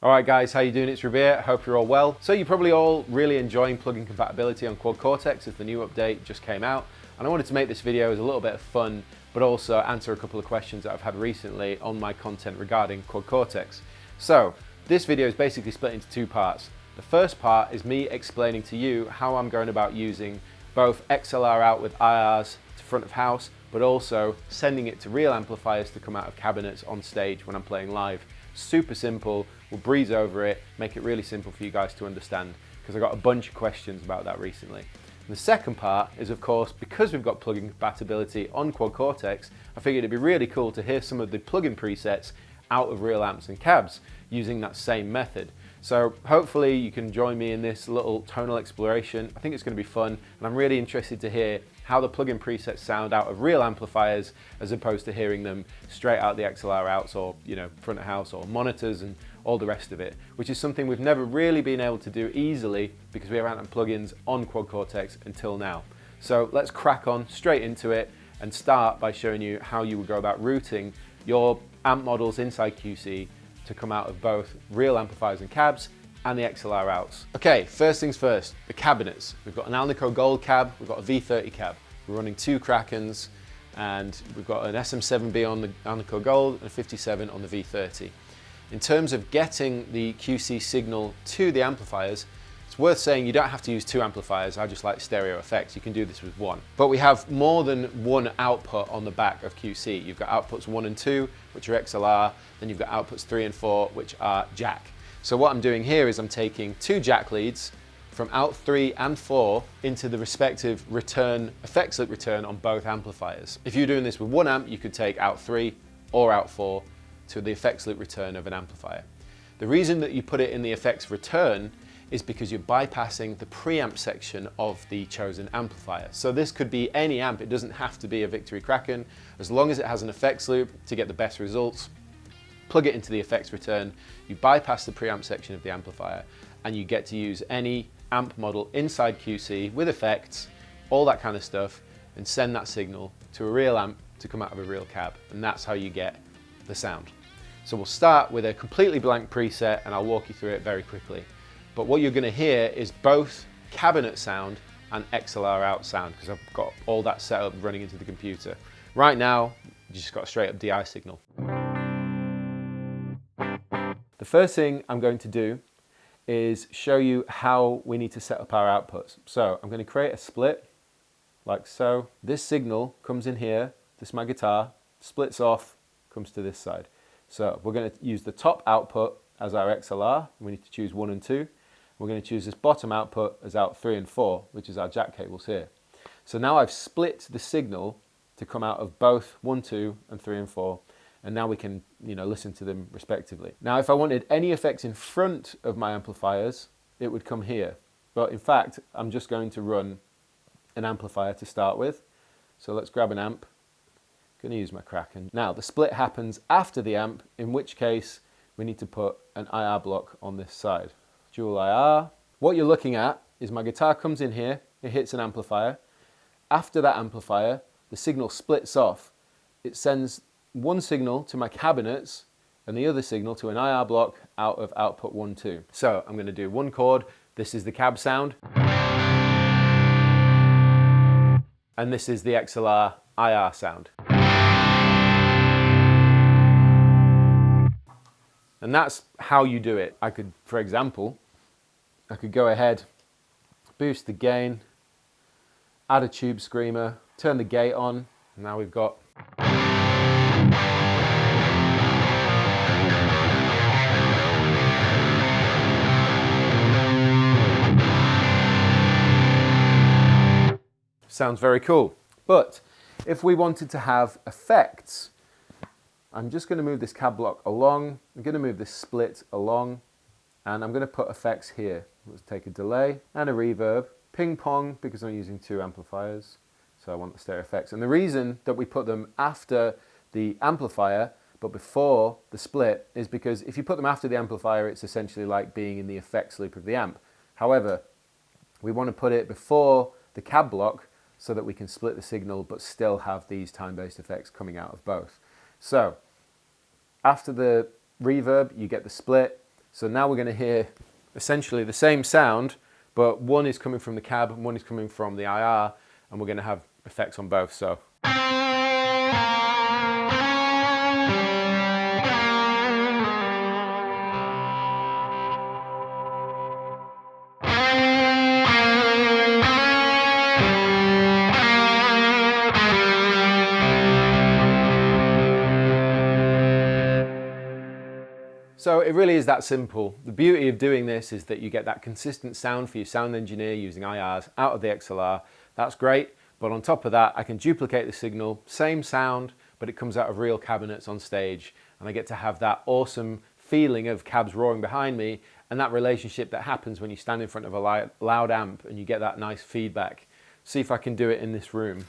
Alright guys, how you doing? It's Rabea, hope you're all well. So you're probably all really enjoying plugin compatibility on Quad Cortex as the new update just came out, and I wanted to make this video as a little bit of fun, but also answer a couple of questions that I've had recently on my content regarding Quad Cortex. So this video is basically split into two parts. The first part is me explaining to you how I'm going about using both XLR out with IRs to front of house, but also sending it to real amplifiers to come out of cabinets on stage when I'm playing live. Super simple, we'll breeze over it, make it really simple for you guys to understand, because I got a bunch of questions about that recently. And the second part is, of course, because we've got plugin compatibility on Quad Cortex, I figured it'd be really cool to hear some of the plugin presets out of real amps and cabs using that same method. So hopefully you can join me in this little tonal exploration. I think it's going to be fun, and I'm really interested to hear how the plugin presets sound out of real amplifiers as opposed to hearing them straight out the XLR outs or, front of house or monitors and all the rest of it, which is something we've never really been able to do easily because we haven't had plugins on Quad Cortex until now. So let's crack on straight into it and start by showing you how you would go about routing your amp models inside QC to come out of both real amplifiers and cabs and the XLR outs. Okay, first things first, the cabinets. We've got an Alnico Gold cab, we've got a V30 cab. We're running two Krakens, and we've got an SM7B on the Alnico Gold and a 57 on the V30. In terms of getting the QC signal to the amplifiers, it's worth saying you don't have to use two amplifiers. I just like stereo effects. You can do this with one. But we have more than one output on the back of QC. You've got outputs 1 and 2, which are XLR, then you've got outputs 3 and 4, which are jack. So what I'm doing here is I'm taking two jack leads from out 3 and 4 into the respective return, effects loop return on both amplifiers. If you're doing this with one amp, you could take out 3 or out 4 to the effects loop return of an amplifier. The reason that you put it in the effects return is because you're bypassing the preamp section of the chosen amplifier. So this could be any amp, it doesn't have to be a Victory Kraken. As long as it has an effects loop to get the best results, plug it into the effects return, you bypass the preamp section of the amplifier, and you get to use any amp model inside QC with effects, all that kind of stuff, and send that signal to a real amp to come out of a real cab. And that's how you get the sound. So we'll start with a completely blank preset, and I'll walk you through it very quickly. But what you're going to hear is both cabinet sound and XLR out sound, because I've got all that set up running into the computer. Right now, you just got a straight up DI signal. The first thing I'm going to do is show you how we need to set up our outputs. So I'm going to create a split like so. This signal comes in here, this is my guitar, splits off, comes to this side. So we're going to use the top output as our XLR. We need to choose 1 and 2. We're going to choose this bottom output as out 3 and 4, which is our jack cables here. So now I've split the signal to come out of both 1, 2 and 3 and 4. And now we can, listen to them respectively. Now, if I wanted any effects in front of my amplifiers, it would come here. But in fact, I'm just going to run an amplifier to start with. So let's grab an amp. I'm going to use my Kraken. Now, the split happens after the amp, in which case we need to put an IR block on this side. Dual IR. What you're looking at is my guitar comes in here, it hits an amplifier. After that amplifier, the signal splits off. It sends one signal to my cabinets and the other signal to an IR block out of output 1, 2. So I'm going to do one chord. This is the cab sound. And this is the XLR IR sound. And that's how you do it. I could, for example, go ahead, boost the gain, add a tube screamer, turn the gate on, and now we've got sounds very cool. But if we wanted to have effects, I'm just going to move this cab block along, I'm going to move this split along, and I'm going to put effects here. Let's take a delay and a reverb, ping pong, because I'm using two amplifiers, so I want the stereo effects. And the reason that we put them after the amplifier but before the split is because if you put them after the amplifier, it's essentially like being in the effects loop of the amp. However, we want to put it before the cab block so that we can split the signal but still have these time-based effects coming out of both. So after the reverb, you get the split. So now we're going to hear essentially the same sound, but one is coming from the cab and one is coming from the IR, and we're going to have effects on both. So. So it really is that simple. The beauty of doing this is that you get that consistent sound for your sound engineer using IRs out of the XLR. That's great, but on top of that, I can duplicate the signal, same sound, but it comes out of real cabinets on stage, and I get to have that awesome feeling of cabs roaring behind me and that relationship that happens when you stand in front of a loud amp and you get that nice feedback. See if I can do it in this room.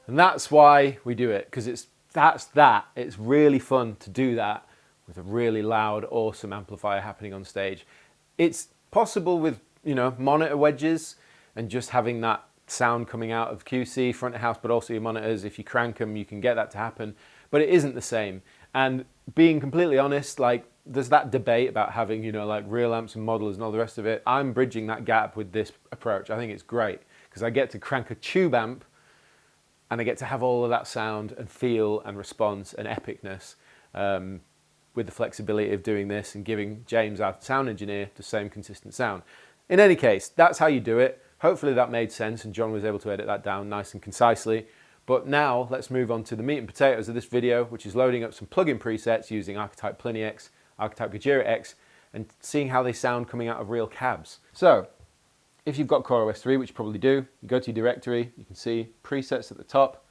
And that's why we do it, because it's really fun to do that with a really loud, awesome amplifier happening on stage. It's possible with, you know, monitor wedges and just having that sound coming out of QC, front of house, but also your monitors. If you crank them, you can get that to happen, but it isn't the same. And being completely honest, like, there's that debate about having, you know, like real amps and modelers and all the rest of it. I'm bridging that gap with this approach. I think it's great because I get to crank a tube amp and I get to have all of that sound and feel and response and epicness with the flexibility of doing this and giving James, our sound engineer, the same consistent sound. In any case, that's how you do it. Hopefully that made sense and John was able to edit that down nice and concisely. But now let's move on to the meat and potatoes of this video, which is loading up some plugin presets using archetype Plini X, archetype Gojira X, and seeing how they sound coming out of real cabs. So, if you've got CoreOS 3, which you probably do, you go to your directory, you can see presets at the top,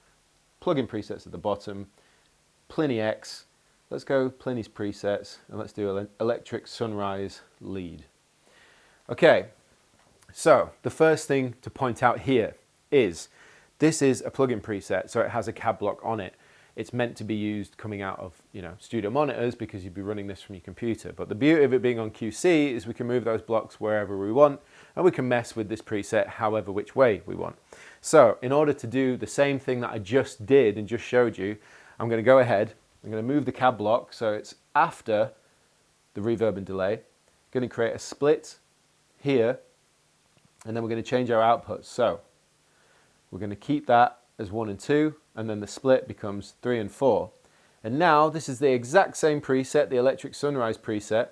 plugin presets at the bottom, Plini X. Let's go Plini's presets and let's do electric sunrise lead. Okay, so the first thing to point out here is this is a plugin preset, so it has a cab block on it. It's meant to be used coming out of, you know, studio monitors because you'd be running this from your computer. But the beauty of it being on QC is we can move those blocks wherever we want, and we can mess with this preset however which way we want. So in order to do the same thing that I just did and just showed you, I'm going to go ahead, I'm going to move the cab block so it's after the reverb and delay. I'm going to create a split here, and then we're going to change our outputs. So we're going to keep that as 1 and 2, and then the split becomes 3 and 4. And now this is the exact same preset, the electric sunrise preset,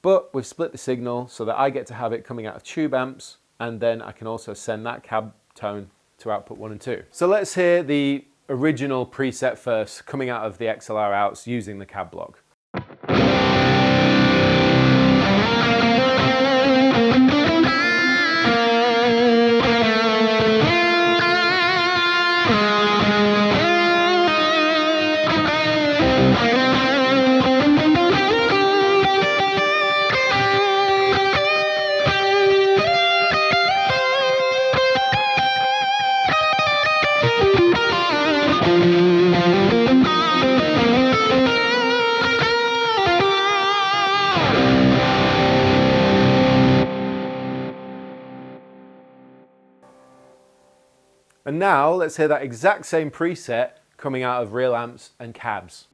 but we've split the signal so that I get to have it coming out of tube amps, and then I can also send that cab tone to output 1 and 2. So let's hear the original preset first, coming out of the XLR outs using the cab block. And now let's hear that exact same preset coming out of real amps and cabs.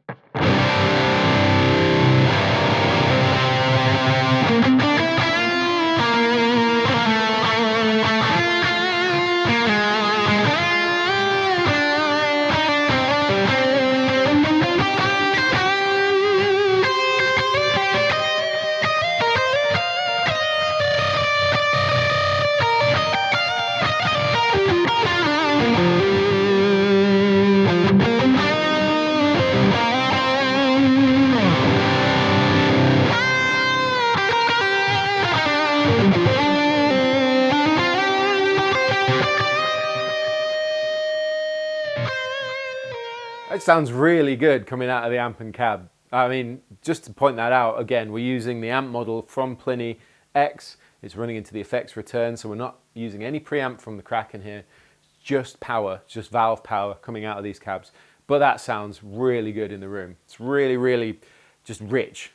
It sounds really good coming out of the amp and cab. I mean, just to point that out, again, we're using the amp model from Plini X. It's running into the effects return, so we're not using any preamp from the Kraken here. Just power, just valve power coming out of these cabs. But that sounds really good in the room. It's really, really just rich.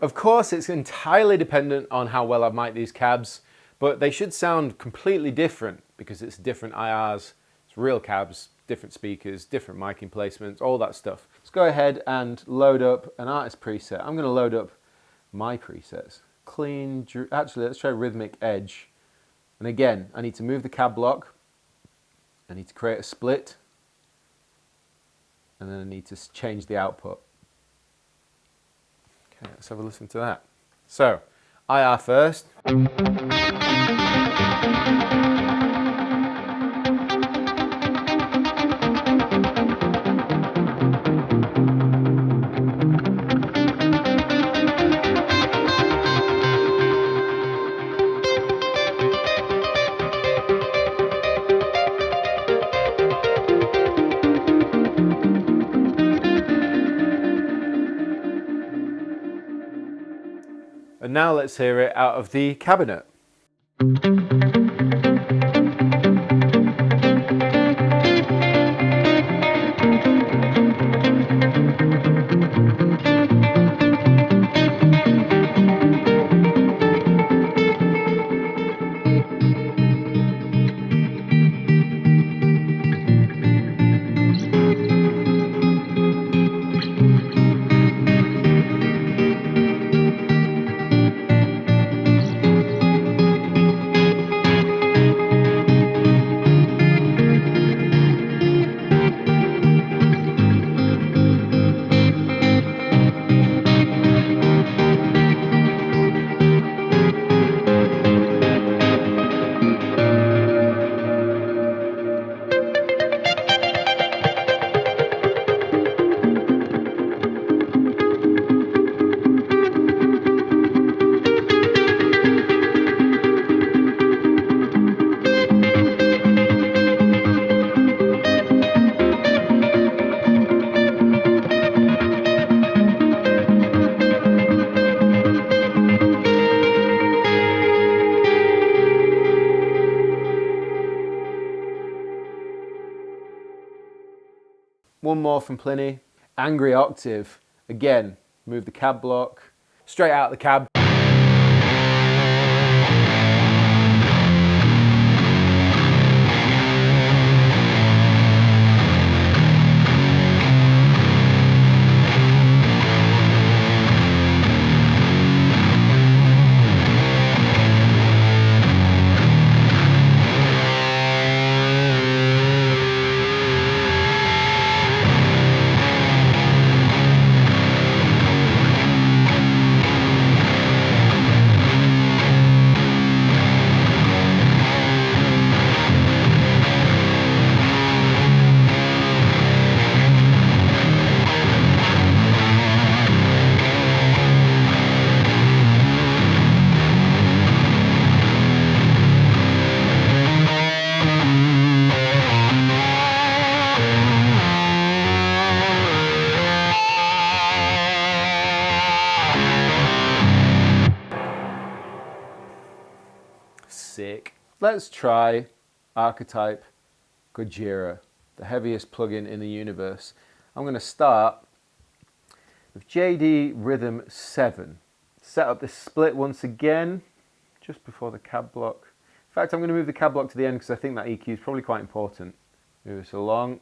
Of course, it's entirely dependent on how well I've mic'd these cabs, but they should sound completely different because it's different IRs, it's real cabs, different speakers, different miking placements, all that stuff. Let's go ahead and load up an artist preset. I'm going to load up my presets. Clean, actually let's try Rhythmic Edge. And again, I need to move the cab block, I need to create a split, and then I need to change the output. Okay, let's have a listen to that. So, IR first. And now let's hear it out of the cabinet. One more from Plini, Angry Octave. Again, move the cab block, straight out the cab. Sick. Let's try Archetype Gojira, the heaviest plugin in the universe. I'm going to start with JD Rhythm 7. Set up this split once again, just before the cab block. In fact, I'm going to move the cab block to the end because I think that EQ is probably quite important. Move this along.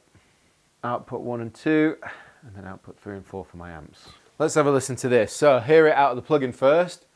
Output 1 and 2, and then output 3 and 4 for my amps. Let's have a listen to this. So hear it out of the plugin first.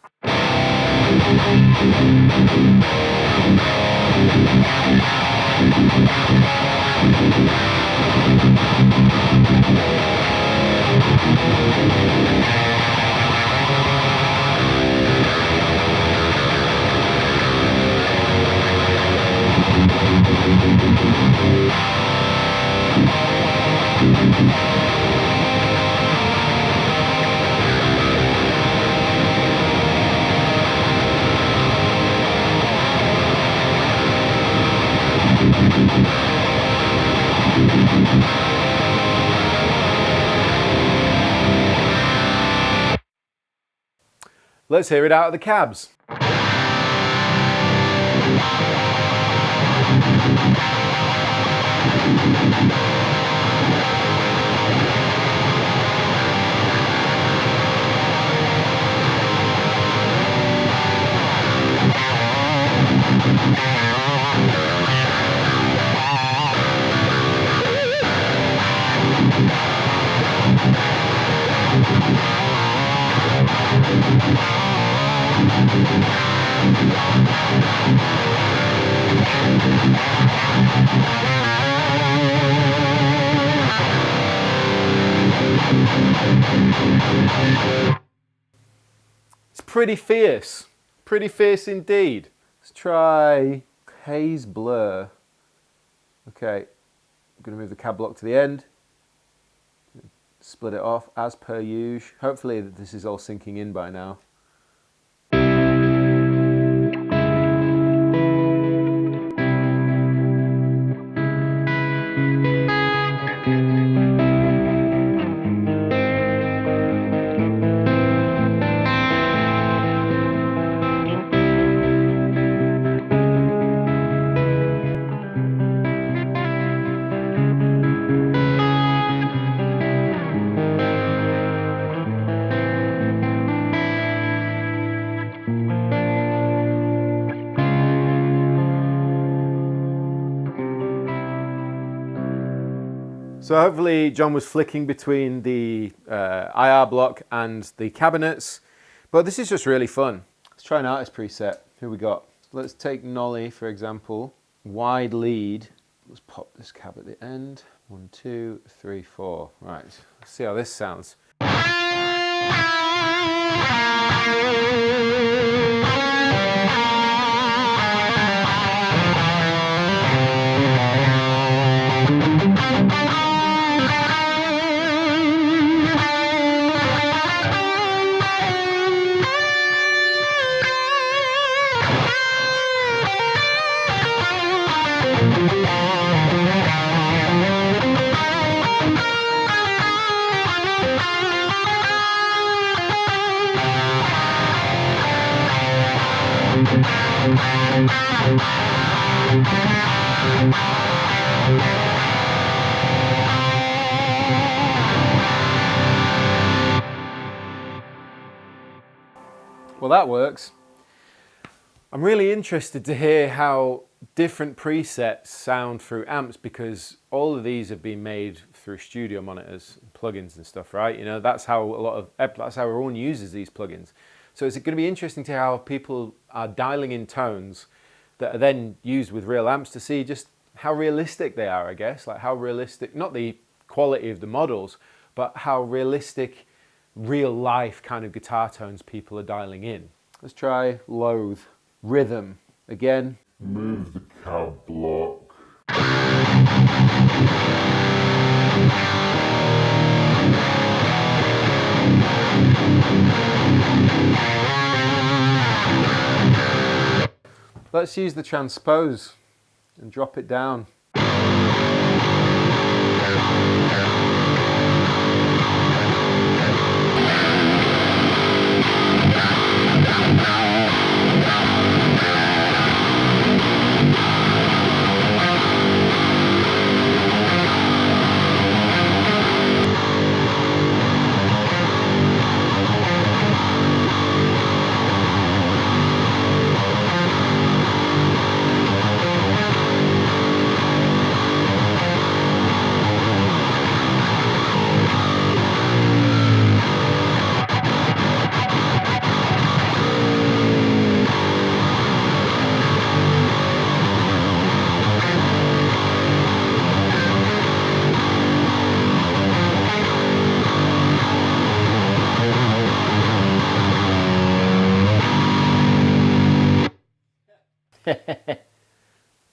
Let's hear it out of the cabs. It's pretty fierce indeed. Let's try haze blur. Okay, I'm going to move the cab block to the end, split it off as per usual. Hopefully this is all sinking in by now. So hopefully John was flicking between the IR block and the cabinets, but this is just really fun. Let's try an artist preset. Who we got? Let's take Nolly, for example. Wide lead. Let's pop this cab at the end. 1, 2, 3, 4. Right, let's see how this sounds. Well, that works. I'm really interested to hear how different presets sound through amps, because all of these have been made through studio monitors, plugins and stuff, right? You know, that's how that's how everyone uses these plugins. So it's going to be interesting to how people are dialing in tones that are then used with real amps to see just how realistic they are, I guess. Like how realistic, not the quality of the models, but how realistic real life kind of guitar tones people are dialing in. Let's try Loathe. Rhythm. Again. Move the cab block. Let's use the transpose and drop it down.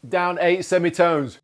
Down 8 semitones.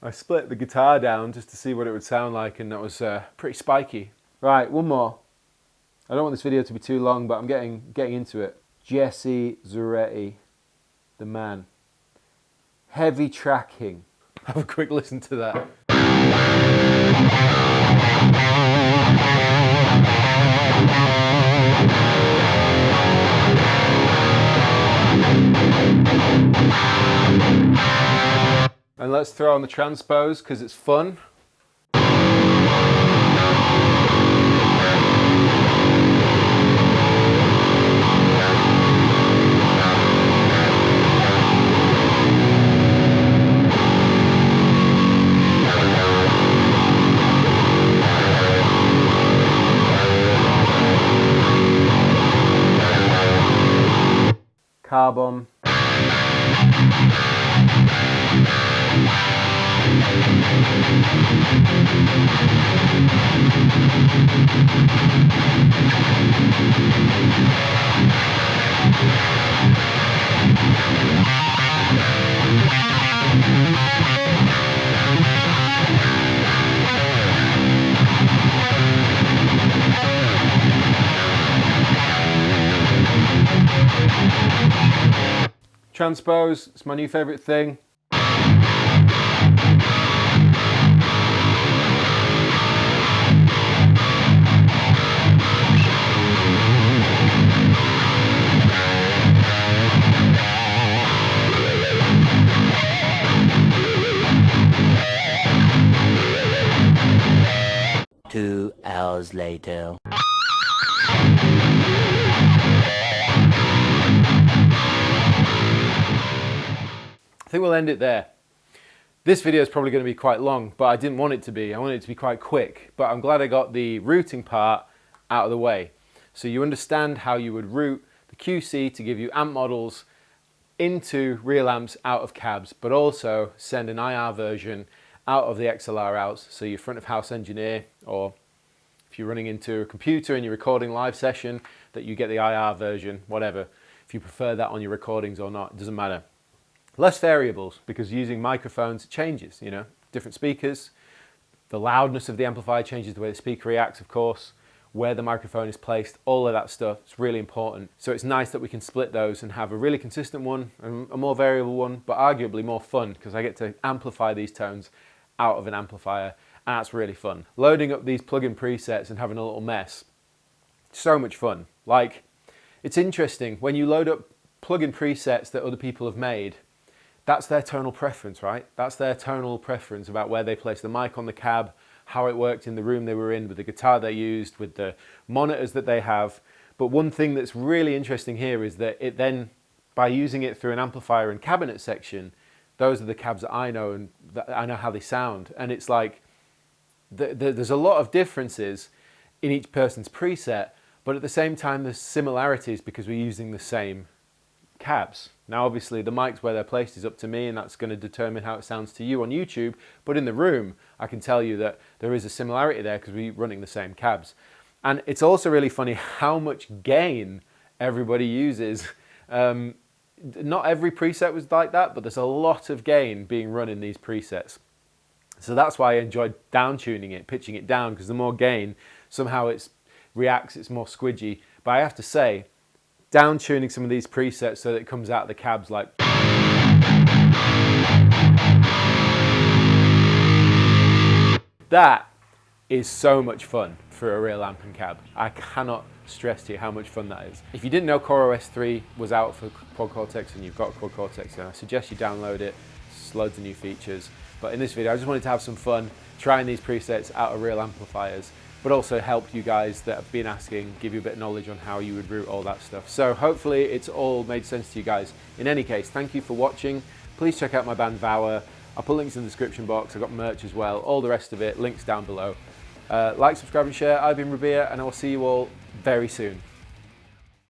I split the guitar down just to see what it would sound like, and that was pretty spiky. Right, one more. I don't want this video to be too long, but I'm getting into it. Jesse Zuretti, the man. Heavy tracking. Have a quick listen to that. And let's throw on the transpose because it's fun. Carbon. Transpose, it's my new favourite thing. Two hours later. I think we'll end it there. This video is probably going to be quite long, but I didn't want it to be. I wanted it to be quite quick, but I'm glad I got the routing part out of the way. So you understand how you would route the QC to give you amp models into real amps out of cabs, but also send an IR version out of the XLR outs. So your front of house engineer, or if you're running into a computer and you're recording a live session, that you get the IR version, whatever. If you prefer that on your recordings or not, it doesn't matter. Less variables, because using microphones changes, you know, different speakers, the loudness of the amplifier changes, the way the speaker reacts, of course, where the microphone is placed, all of that stuff. It's really important. So it's nice that we can split those and have a really consistent one and a more variable one, but arguably more fun, because I get to amplify these tones out of an amplifier, and that's really fun. Loading up these plugin presets and having a little mess, so much fun. Like, it's interesting, when you load up plugin presets that other people have made, that's their tonal preference, right? That's their tonal preference about where they place the mic on the cab, how it worked in the room they were in, with the guitar they used, with the monitors that they have. But one thing that's really interesting here is that it then, by using it through an amplifier and cabinet section, those are the cabs that I know, and I know how they sound. And it's like, there's a lot of differences in each person's preset, but at the same time there's similarities because we're using the same cabs. Now obviously the mics where they're placed is up to me, and that's going to determine how it sounds to you on YouTube, but in the room I can tell you that there is a similarity there because we're running the same cabs. And it's also really funny how much gain everybody uses. Not every preset was like that, but there's a lot of gain being run in these presets. So that's why I enjoyed down tuning it, pitching it down, because the more gain, somehow it reacts, it's more squidgy. But I have to say, down tuning some of these presets so that it comes out of the cabs like that is so much fun for a real amp and cab. I cannot stress to you how much fun that is. If you didn't know CoreOS 3 was out for Quad Cortex and you've got Quad Cortex, then I suggest you download it. It's loads of new features. But in this video, I just wanted to have some fun trying these presets out of real amplifiers. but also help you guys that have been asking, give you a bit of knowledge on how you would route all that stuff. So hopefully it's all made sense to you guys. In any case, thank you for watching. Please check out my band Vower. I'll put links in the description box. I've got merch as well, all the rest of it, links down below. Like, subscribe and share. I've been Rabea, and I will see you all very soon.